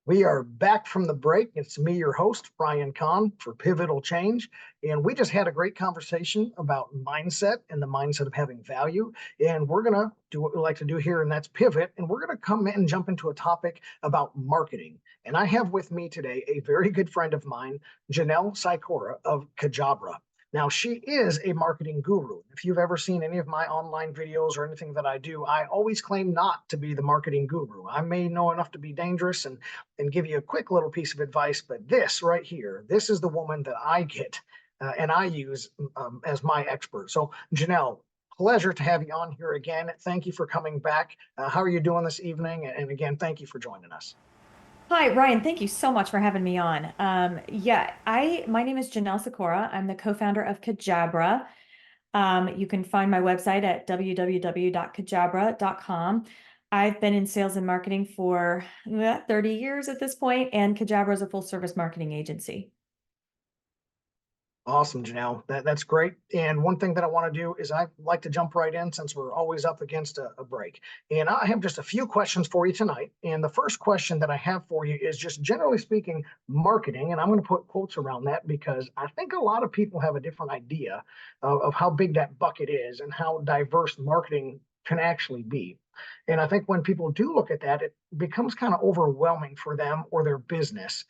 We are back from the break. It's me, your host, Brian Kahn for Pivotal Change. And we just had a great conversation about mindset and the mindset of having value. And we're going to do what we like to do here, and that's pivot. And we're going to come in and jump into a topic about marketing. And I have with me today a very good friend of mine, Janelle Sikora of Kajabra. Now, she is a marketing guru. If you've ever seen any of my online videos or anything that I do, I always claim not to be the marketing guru. I may know enough to be dangerous and give you a quick little piece of advice, but this right here, this is the woman that I get and I use as my expert. So, Janelle, pleasure to have you on here again. Thank you for coming back. How are you doing this evening? And again, thank you for joining us. Hi, Ryan. Thank you so much for having me on. My name is Janelle Sikora. I'm the co-founder of Kajabra. You can find my website at www.kajabra.com. I've been in sales and marketing for 30 years at this point, and Kajabra is a full service marketing agency. Awesome, Janelle. That's great. And one thing that I want to do is I like to jump right in since we're always up against a break. And I have just a few questions for you tonight. And the first question that I have for you is just generally speaking, marketing. And I'm going to put quotes around that because I think a lot of people have a different idea of how big that bucket is and how diverse marketing can actually be. And I think when people do look at that, it becomes kind of overwhelming for them or their business,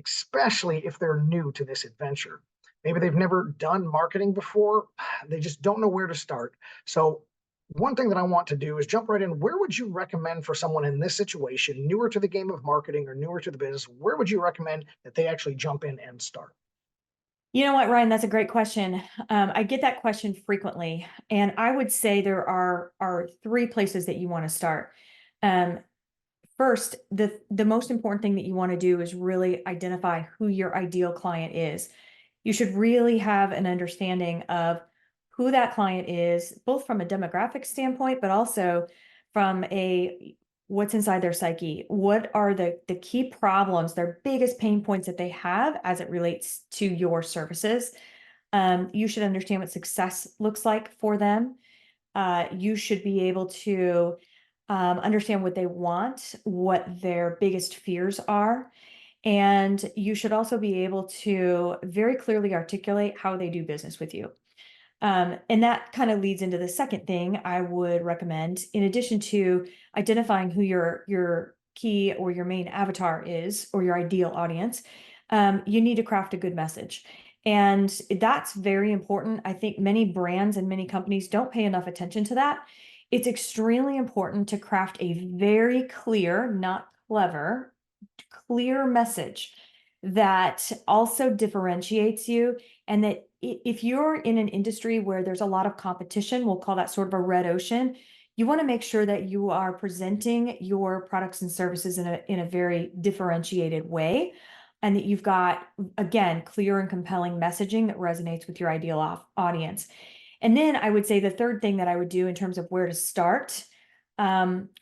especially if they're new to this adventure. Maybe they've never done marketing before. They just don't know where to start. So one thing that I want to do is jump right in. Where would you recommend for someone in this situation, newer to the game of marketing or newer to the business, where would you recommend that they actually jump in and start? You know what, Ryan? That's a great question. I get that question frequently, and I would say there are three places that you want to start. Um, First, the most important thing that you want to do is really identify who your ideal client is. You should really have an understanding of who that client is, both from a demographic standpoint, but also from a what's inside their psyche. What are the key problems, their biggest pain points that they have as it relates to your services? You should understand what success looks like for them. You should be able to understand what they want, what their biggest fears are. And you should also be able to very clearly articulate how they do business with you. And that kind of leads into the second thing I would recommend, in addition to identifying who your key or your main avatar is, or your ideal audience. You need to craft a good message. And that's very important. I think many brands and many companies don't pay enough attention to that. It's extremely important to craft a very clear, not clever, clear message that also differentiates you, and that if you're in an industry where there's a lot of competition, we'll call that sort of a red ocean, you want to make sure that you are presenting your products and services in a very differentiated way, and that you've got, again, clear and compelling messaging that resonates with your ideal audience. And then I would say the third thing that I would do in terms of where to start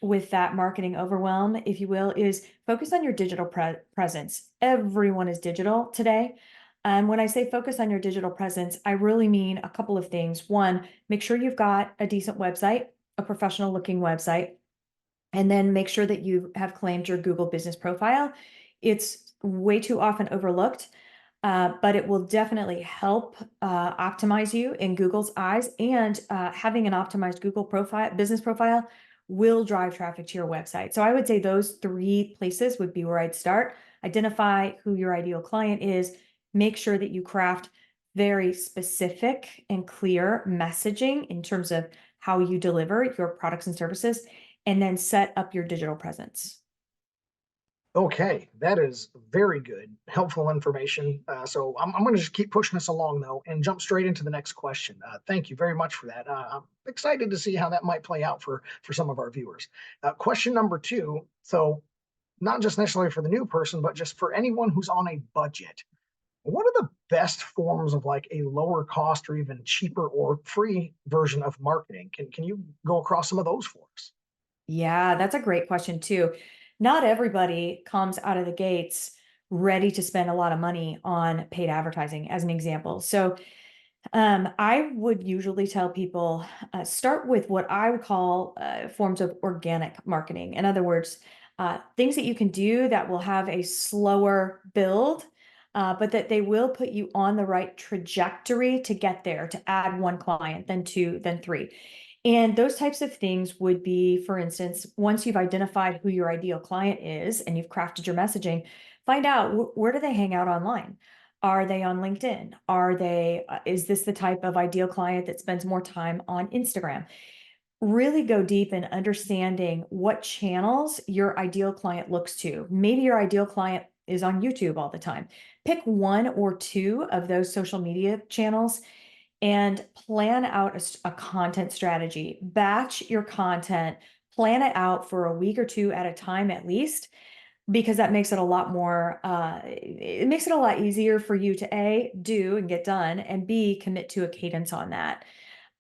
with that marketing overwhelm, if you will, is focus on your digital presence. Everyone is digital today. And when I say focus on your digital presence, I really mean a couple of things. One, make sure you've got a decent website, a professional looking website, and then make sure that you have claimed your Google business profile. It's way too often overlooked. But it will definitely help optimize you in Google's eyes, and having an optimized Google business profile, will drive traffic to your website. So I would say those three places would be where I'd start. Identify who your ideal client is, make sure that you craft very specific and clear messaging in terms of how you deliver your products and services, and then set up your digital presence. Okay, that is very good, helpful information. So I'm going to just keep pushing this along, though, and jump straight into the next question. Thank you very much for that. I'm excited to see how that might play out for some of our viewers. Question number two. So not just necessarily for the new person, but just for anyone who's on a budget. What are the best forms of like a lower cost or even cheaper or free version of marketing? Can you go across some of those for us? Yeah, that's a great question too. Not everybody comes out of the gates ready to spend a lot of money on paid advertising, as an example. So I would usually tell people start with what I would call forms of organic marketing. In other words, things that you can do that will have a slower build, but that they will put you on the right trajectory to get there, to add one client, then two, then three. And those types of things would be, for instance, once you've identified who your ideal client is and you've crafted your messaging, find out where do they hang out online? Are they on LinkedIn? Is this the type of ideal client that spends more time on Instagram? Really go deep in understanding what channels your ideal client looks to. Maybe your ideal client is on YouTube all the time. Pick one or two of those social media channels and plan out a content strategy. Batch your content, plan it out for a week or two at a time at least, because that makes it a lot more, it makes it a lot easier for you to A, do and get done, and B, commit to a cadence on that.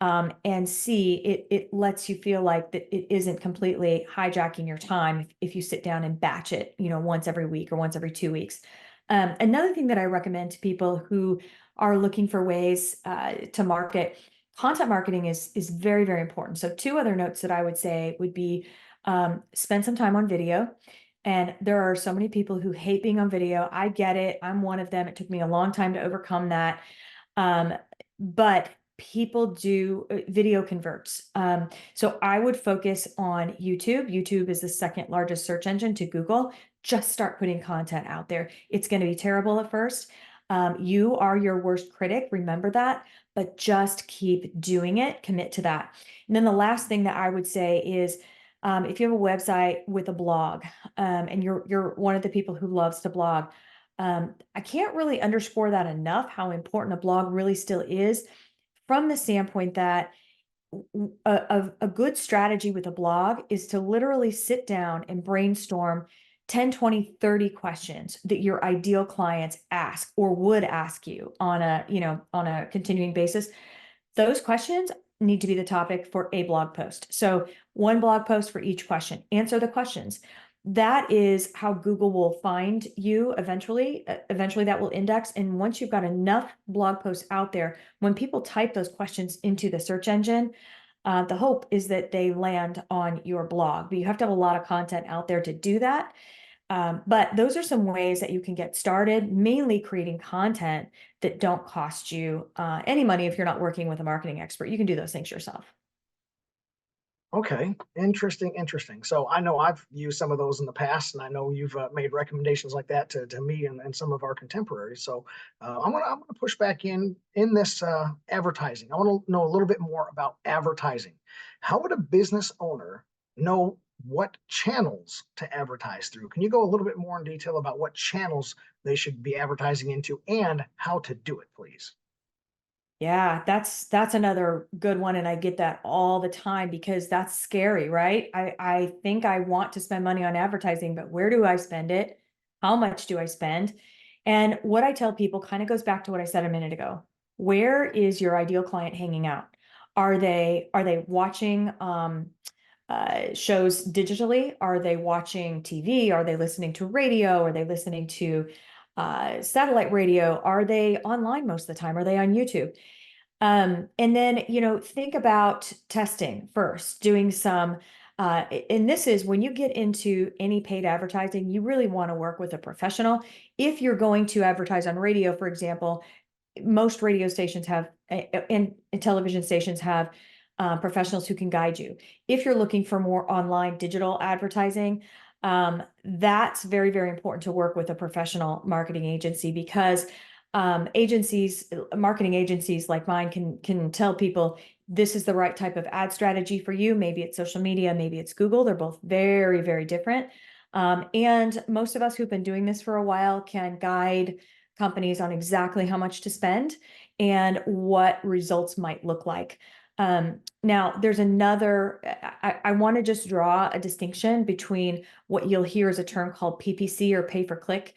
And C, it lets you feel like that it isn't completely hijacking your time if you sit down and batch it, once every week or once every 2 weeks. Another thing that I recommend to people who are looking for ways to market, content marketing is very, very important. So two other notes that I would say would be spend some time on video. And there are so many people who hate being on video. I get it. I'm one of them. It took me a long time to overcome that. But people do video converts. So I would focus on YouTube. YouTube is the second largest search engine to Google. Just start putting content out there. It's going to be terrible at first. You are your worst critic. Remember that, but just keep doing it. Commit to that. And then the last thing that I would say is, if you have a website with a blog, and you're one of the people who loves to blog, I can't really underscore that enough, how important a blog really still is, from the standpoint that a good strategy with a blog is to literally sit down and brainstorm 10, 20, 30 questions that your ideal clients ask or would ask you on a continuing basis. Those questions need to be the topic for a blog post. So one blog post for each question. Answer the questions. That is how Google will find you eventually. Eventually that will index. And once you've got enough blog posts out there, when people type those questions into the search engine, the hope is that they land on your blog. But you have to have a lot of content out there to do that. But those are some ways that you can get started, mainly creating content that don't cost you any money if you're not working with a marketing expert. You can do those things yourself. Okay, interesting. So I know I've used some of those in the past, and I know you've made recommendations like that to me and some of our contemporaries. So I'm gonna push back in this advertising. I want to know a little bit more about advertising. How would a business owner know what channels to advertise through? Can you go a little bit more in detail about what channels they should be advertising into and how to do it, please? Yeah, that's another good one. And I get that all the time because that's scary, right? I think I want to spend money on advertising, but where do I spend it? How much do I spend? And what I tell people kind of goes back to what I said a minute ago. Where is your ideal client hanging out? Are they watching shows digitally? Are they watching TV? Are they listening to radio? Are they listening to satellite radio? Are they online most of the time? Are they on YouTube? And then, think about testing first, doing some, and this is when you get into any paid advertising, you really want to work with a professional. If you're going to advertise on radio, for example, most radio stations have, and television stations have professionals who can guide you. If you're looking for more online digital advertising, that's very, very important to work with a professional marketing agency because marketing agencies like mine can tell people this is the right type of ad strategy for you. Maybe it's social media, maybe it's Google. They're both very, very different. And most of us who've been doing this for a while can guide companies on exactly how much to spend and what results might look like. Now, there's another, I want to just draw a distinction between what you'll hear as a term called PPC or pay per click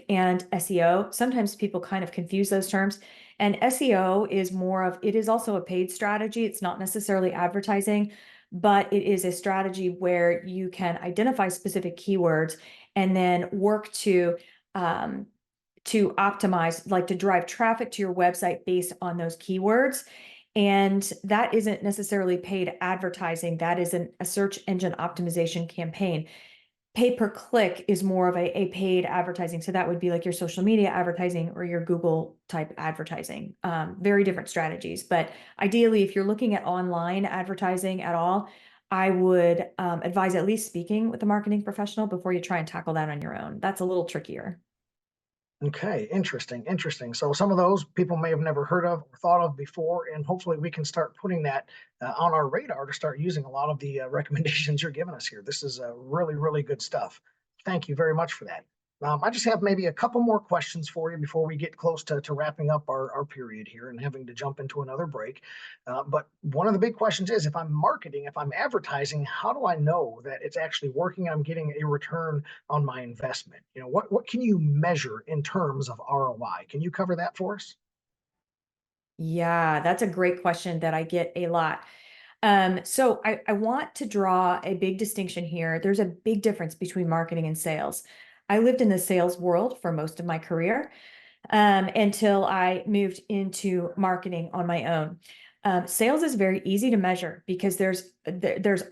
and SEO. Sometimes people kind of confuse those terms. And SEO is it is also a paid strategy. It's not necessarily advertising, but it is a strategy where you can identify specific keywords and then work to optimize, like to drive traffic to your website based on those keywords. And that isn't necessarily paid advertising. That isn't a search engine optimization campaign. pay per click is more of a paid advertising. So that would be like your social media advertising or your Google type advertising. Very different strategies. But ideally, if you're looking at online advertising at all, I would advise at least speaking with a marketing professional before you try and tackle that on your own. That's a little trickier. Okay, interesting, interesting. So some of those people may have never heard of or thought of before, and hopefully we can start putting that on our radar to start using a lot of the recommendations you're giving us here. This is really, really good stuff. Thank you very much for that. I just have maybe a couple more questions for you before we get close to wrapping up our period here and having to jump into another break. But one of the big questions is, if I'm marketing, if I'm advertising, how do I know that it's actually working? I'm getting a return on my investment. What can you measure in terms of ROI? Can you cover that for us? Yeah, that's a great question that I get a lot. So I want to draw a big distinction here. There's a big difference between marketing and sales. I lived in the sales world for most of my career, until I moved into marketing on my own. Sales is very easy to measure because there's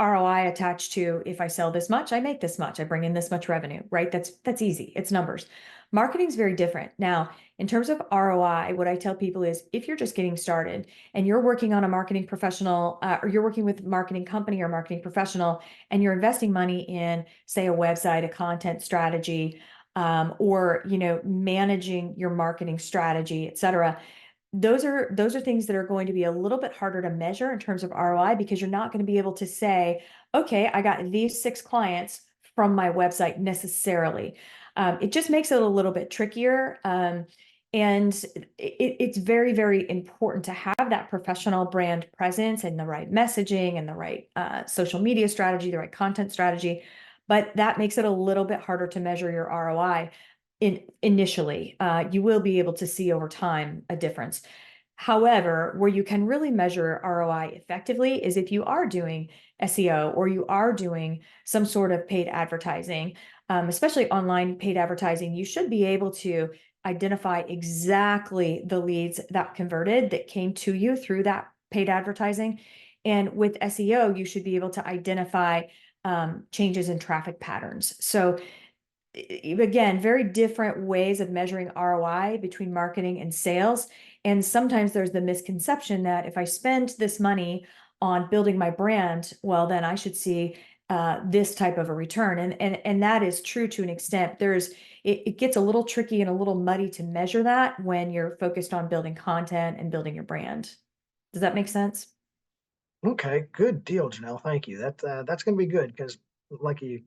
ROI attached to, if I sell this much, I make this much, I bring in this much revenue, right? That's easy. It's numbers. Marketing is very different. Now, in terms of ROI, what I tell people is, if you're just getting started and you're working on a marketing professional, or you're working with a marketing company or marketing professional, and you're investing money in, say, a website, a content strategy, or managing your marketing strategy, et cetera. Those are things that are going to be a little bit harder to measure in terms of ROI, because you're not going to be able to say, okay, I got these 6 clients from my website necessarily. It just makes it a little bit trickier. And it's very, very important to have that professional brand presence and the right messaging and the right social media strategy, the right content strategy. But that makes it a little bit harder to measure your ROI initially. You will be able to see over time a difference. However, where you can really measure ROI effectively is if you are doing SEO or you are doing some sort of paid advertising, especially online paid advertising. You should be able to identify exactly the leads that converted, that came to you through that paid advertising. And with SEO, you should be able to identify changes in traffic patterns. So again, very different ways of measuring ROI between marketing and sales. And sometimes there's the misconception that if I spend this money on building my brand, well, then I should see this type of a return. And that is true to an extent. It gets a little tricky and a little muddy to measure that when you're focused on building content and building your brand. Does that make sense? Okay, good deal, Janelle. Thank you. That's going to be good because, like in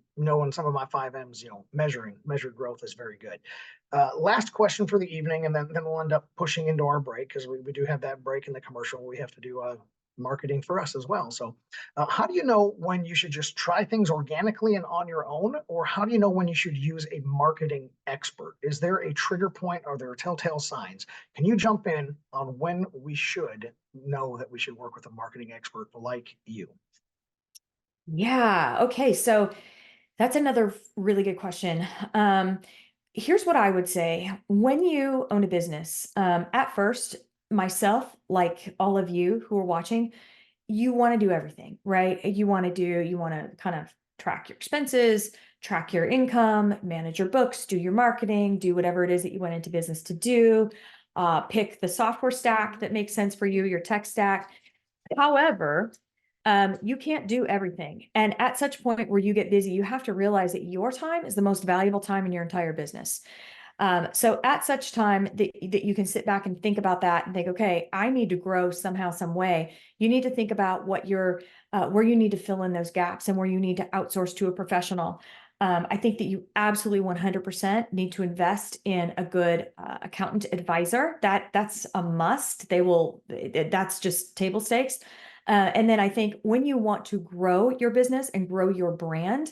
some of my 5 M's, measured growth is very good. Last question for the evening, and then we'll end up pushing into our break because we do have that break in the commercial. We have to do marketing for us as well. So, how do you know when you should just try things organically and on your own, or how do you know when you should use a marketing expert? Is there a trigger point? Are there telltale signs? Can you jump in on when we should know that we should work with a marketing expert like you? Yeah. Okay. So that's another really good question. Here's what I would say. When you own a business, at first, myself, like all of you who are watching, you want to do everything, right? You want to kind of track your expenses, track your income, manage your books, do your marketing, do whatever it is that you went into business to do, pick the software stack that makes sense for you, your tech stack. However, you can't do everything. And at such point where you get busy, you have to realize that your time is the most valuable time in your entire business. So at such time that you can sit back and think about that and think, okay, I need to grow somehow, some way. You need to think about where you need to fill in those gaps and where you need to outsource to a professional. I think that you absolutely 100% need to invest in a good accountant advisor. That's a must. That's just table stakes. And then I think when you want to grow your business and grow your brand,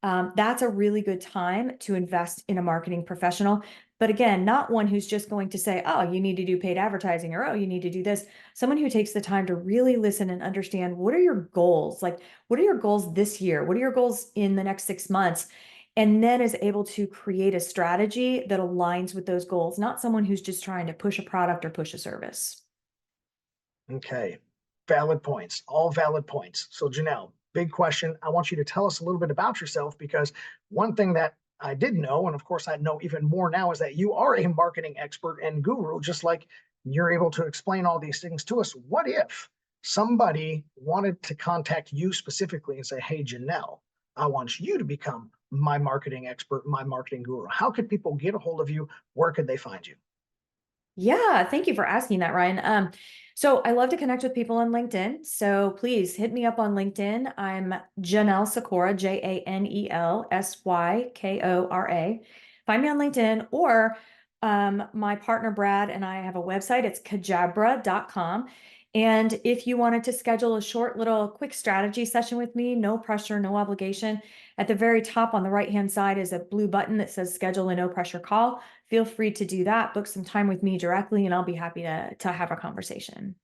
that's a really good time to invest in a marketing professional. But again, not one who's just going to say, oh, you need to do paid advertising, or, oh, you need to do this. Someone who takes the time to really listen and understand, what are your goals? Like, what are your goals this year? What are your goals in the next 6 months? And then is able to create a strategy that aligns with those goals, not someone who's just trying to push a product or push a service. Okay, valid points, all valid points. So, Janelle, big question. I want you to tell us a little bit about yourself, because one thing that I did know, and of course I know even more now, is that you are a marketing expert and guru, just like you're able to explain all these things to us. What if somebody wanted to contact you specifically and say, hey, Janelle, I want you to become my marketing expert, my marketing guru? How could people get a hold of you? Where could they find you? Yeah, thank you for asking that, Ryan. So I love to connect with people on LinkedIn. So please hit me up on LinkedIn. I'm Janelle Sikora, JANELSYKORA. Find me on LinkedIn, or my partner Brad and I have a website. It's Kajabra.com. And if you wanted to schedule a short little quick strategy session with me, no pressure, no obligation, at the very top on the right-hand side is a blue button that says schedule a no pressure call. Feel free to do that. Book some time with me directly, and I'll be happy to have a conversation.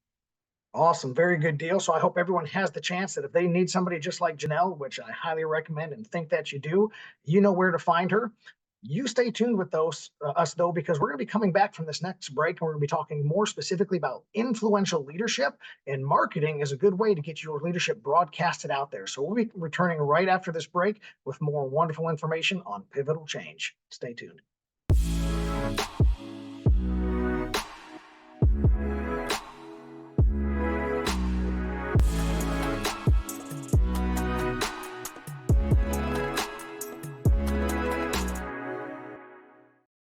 Awesome. Very good deal. So I hope everyone has the chance that if they need somebody just like Janelle, which I highly recommend and think that you do, you know where to find her. You stay tuned with us though, because we're going to be coming back from this next break, and we're going to be talking more specifically about influential leadership, and marketing is a good way to get your leadership broadcasted out there. So we'll be returning right after this break with more wonderful information on pivotal change. Stay tuned.